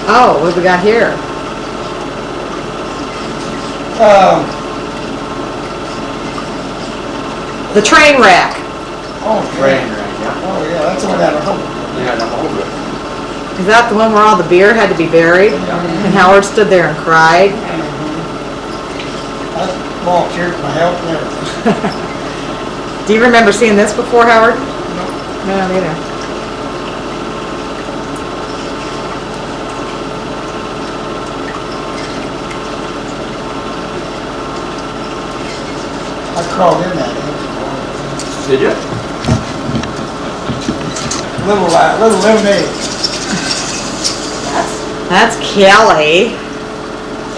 Oh, what have we got here? The train wreck. Oh, Train yeah. wreck, yeah. Oh, yeah, that's the one down at Holbrook. Yeah, the Holbrook. Is that the one where all the beer had to be buried? And Howard stood there and cried? I volunteered for my help and everything. Do you remember seeing this before, Howard? No, neither. I crawled in that. Did you? Little lemonade. That's Kelly.